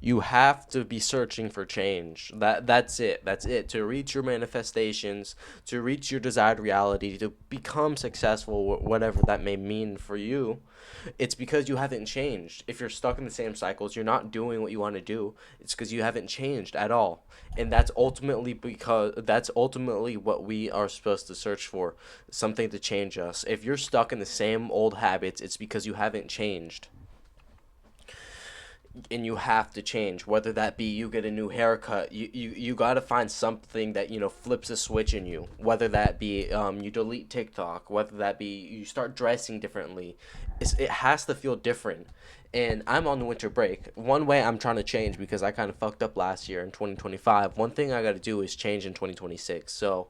You have to be searching for change. That's it. That's it. To reach your manifestations, to reach your desired reality, to become successful, whatever that may mean for you, it's because you haven't changed. If you're stuck in the same cycles, you're not doing what you want to do. It's because you haven't changed at all. And that's ultimately what we are supposed to search for, something to change us. If you're stuck in the same old habits, it's because you haven't changed, and you have to change, whether that be you get a new haircut. You got to find something that flips a switch in you, whether that be you delete TikTok, whether that be you start dressing differently. It has to feel different. And I'm on the winter break. One way I'm trying to change, because I kind of fucked up last year in 2025, one thing I got to do is change in 2026. So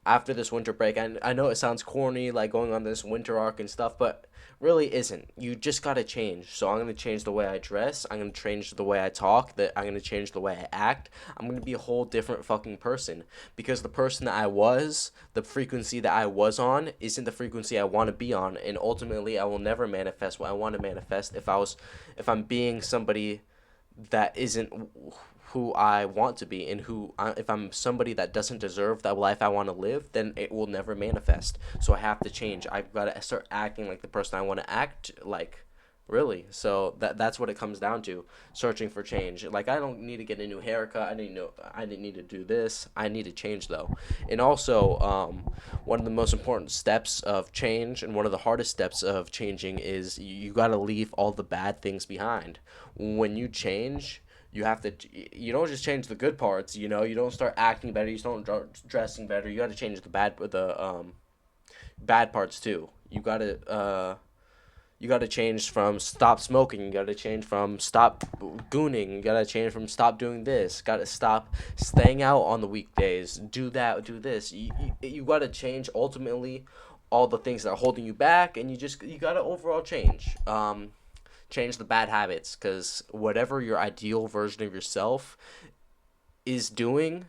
after this winter break, I know it sounds corny, like going on this winter arc and stuff, but really isn't. You just gotta change. So I'm gonna change the way I dress. I'm gonna change the way I talk. That I'm gonna change the way I act. I'm gonna be a whole different fucking person, because the person that I was, the frequency that I was on, isn't the frequency I want to be on, and ultimately I will never manifest what I want to manifest if I'm being somebody that isn't who I want to be, and if I'm somebody that doesn't deserve that life I want to live, then it will never manifest. So I have to change. I've got to start acting like the person I want to act like. Really. So that's what it comes down to, searching for change. Like, I don't need to get a new haircut. I didn't need to do this. I need to change though. And also, one of the most important steps of change, and one of the hardest steps of changing, is you got to leave all the bad things behind. When you change, you don't just change the good parts. You don't start acting better, you don't start dressing better. You got to change the bad parts too. You got to change from stop smoking. You got to change from stop gooning. You got to change from stop doing this. Got to stop staying out on the weekdays. Do that, do this. You got to change ultimately all the things that are holding you back, and you got to overall change the bad habits, because whatever your ideal version of yourself is doing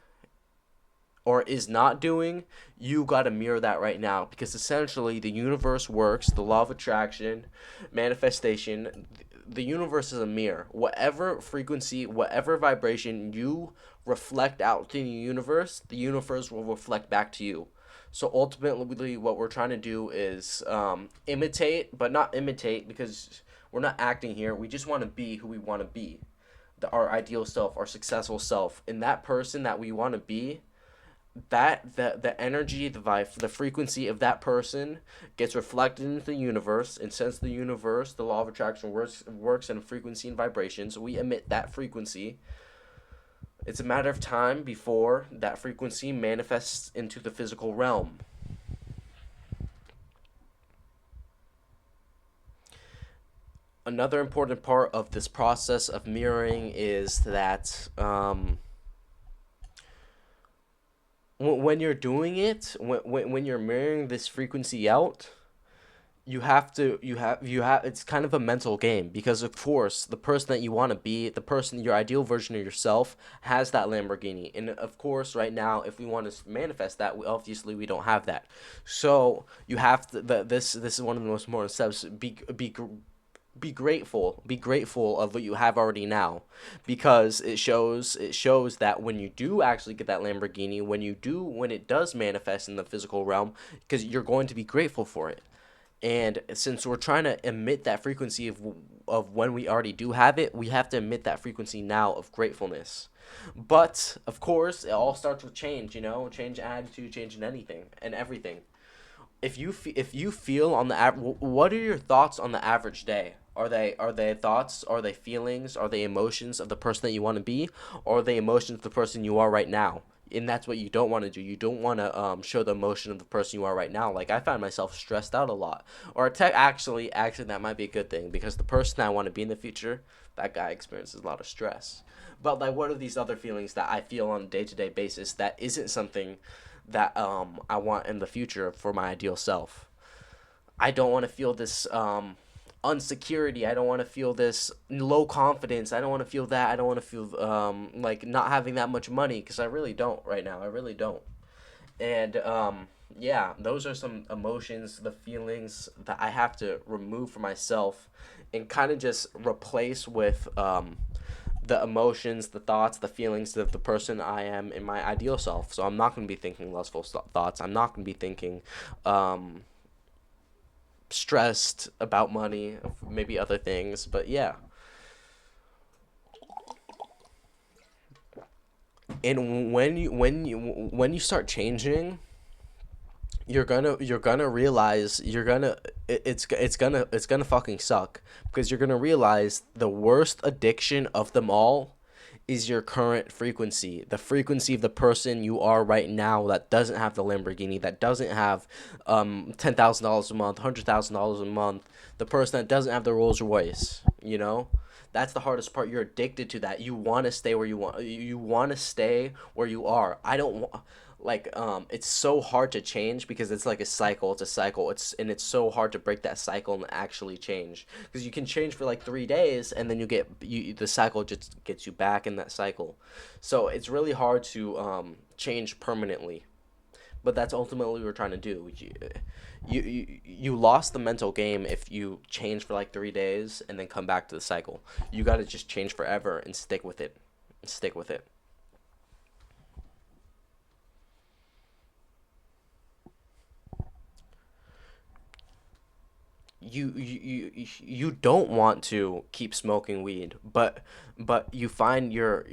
or is not doing, you got to mirror that right now, because essentially the universe works, the law of attraction, manifestation. The universe is a mirror. Whatever frequency, whatever vibration you reflect out to the universe will reflect back to you. So ultimately, what we're trying to do is imitate, but not imitate, because we're not acting here. We just want to be who we want to be, our ideal self, our successful self, and that person that we want to be. The energy, the frequency of that person gets reflected into the universe, and since the universe, the law of attraction, works in frequency and vibrations, we emit that frequency. It's a matter of time before that frequency manifests into the physical realm. Another important part of this process of mirroring is that when you're doing it, when you're mirroring this frequency out, you have it's kind of a mental game, because of course the person that you want to be, the person, your ideal version of yourself, has that Lamborghini. And of course right now, if we want to manifest that, obviously we don't have that. So you have to this is one of the most important steps. Be grateful of what you have already now, because it shows that when you do actually get that Lamborghini, when it does manifest in the physical realm, because you're going to be grateful for it. And since we're trying to emit that frequency of when we already do have it, we have to emit that frequency now of gratefulness. But of course, it all starts with change. Change attitude, change in anything and everything. If you feel on the what are your thoughts on the average day? Are they thoughts? Are they feelings? Are they emotions of the person that you want to be, or are they emotions of the person you are right now? And that's what you don't want to do. You don't want to show the emotion of the person you are right now. Like, I find myself stressed out a lot, or actually that might be a good thing, because the person I want to be in the future, that guy experiences a lot of stress. But like, what are these other feelings that I feel on a day to day basis that isn't something that I want in the future for my ideal self? I don't want to feel this unsecurity. I don't want to feel this low confidence. I don't want to feel that. I don't want to feel like not having that much money, because I really don't right now. I really don't. And yeah, those are some emotions, the feelings that I have to remove for myself, and kind of just replace with the emotions, the thoughts, the feelings of the person I am in my ideal self. So I'm not going to be thinking lustful thoughts. I'm not going to be thinking um, stressed about money, maybe other things. But yeah. And when you start changing, you're gonna realize it's gonna fucking suck, because you're gonna realize the worst addiction of them all is your current frequency, the frequency of the person you are right now that doesn't have the Lamborghini, that doesn't have $10,000 a month, $100,000 a month, the person that doesn't have the Rolls Royce. That's the hardest part. You're addicted to that. You want to stay where you want. You want to stay where you are. I don't want, like, it's so hard to change because it's like a cycle. It's a cycle. It's so hard to break that cycle and actually change, because you can change for like 3 days and then the cycle just gets you back in that cycle. So it's really hard to change permanently, but that's ultimately what we're trying to do. You lost the mental game if you change for like 3 days and then come back to the cycle. You got to just change forever and stick with it. Stick with it. You don't want to keep smoking weed, but you find you're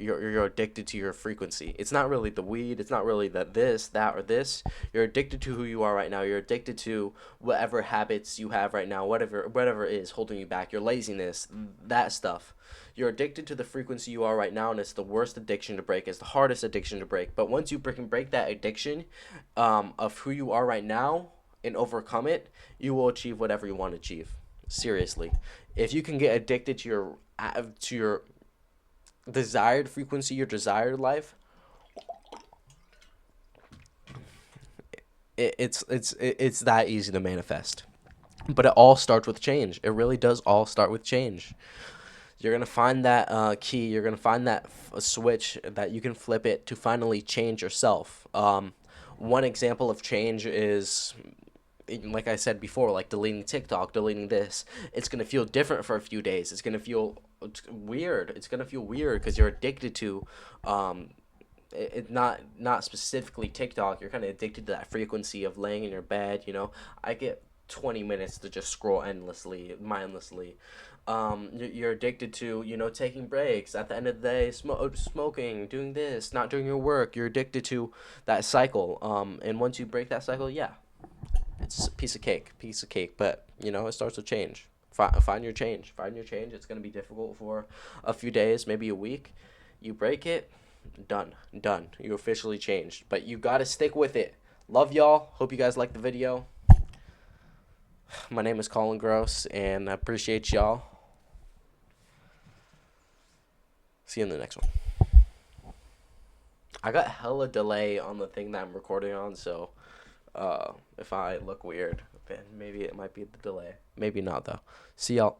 addicted to your frequency. It's not really the weed, it's not really the this, that, or this. You're addicted to who you are right now. You're addicted to whatever habits you have right now, whatever is holding you back, your laziness, that stuff. You're addicted to the frequency you are right now, and it's the worst addiction to break. It's the hardest addiction to break. But once you break that addiction of who you are right now and overcome it, you will achieve whatever you want to achieve. Seriously, if you can get addicted to your desired frequency, your desired life, it's that easy to manifest. But it all starts with change. It really does all start with change. You're gonna find that key. You're gonna find that switch that you can flip it to finally change yourself. One example of change is, like I said before, like deleting TikTok, deleting this. It's gonna feel different for a few days. It's gonna feel weird. It's gonna feel weird because you're addicted to, not specifically TikTok. You're kind of addicted to that frequency of laying in your bed. I get 20 minutes to just scroll endlessly, mindlessly. You're addicted to, taking breaks at the end of the day, smoking, doing this, not doing your work. You're addicted to that cycle. And once you break that cycle, yeah, it's a piece of cake. But it starts with change. Find your change. Find your change. It's gonna be difficult for a few days, maybe a week. You break it, done, done. You officially changed. But you gotta stick with it. Love y'all. Hope you guys liked the video. My name is Colin Gross, and I appreciate y'all. See you in the next one. I got hella delay on the thing that I'm recording on, so if I look weird, then maybe it might be the delay. Maybe not, though. See y'all.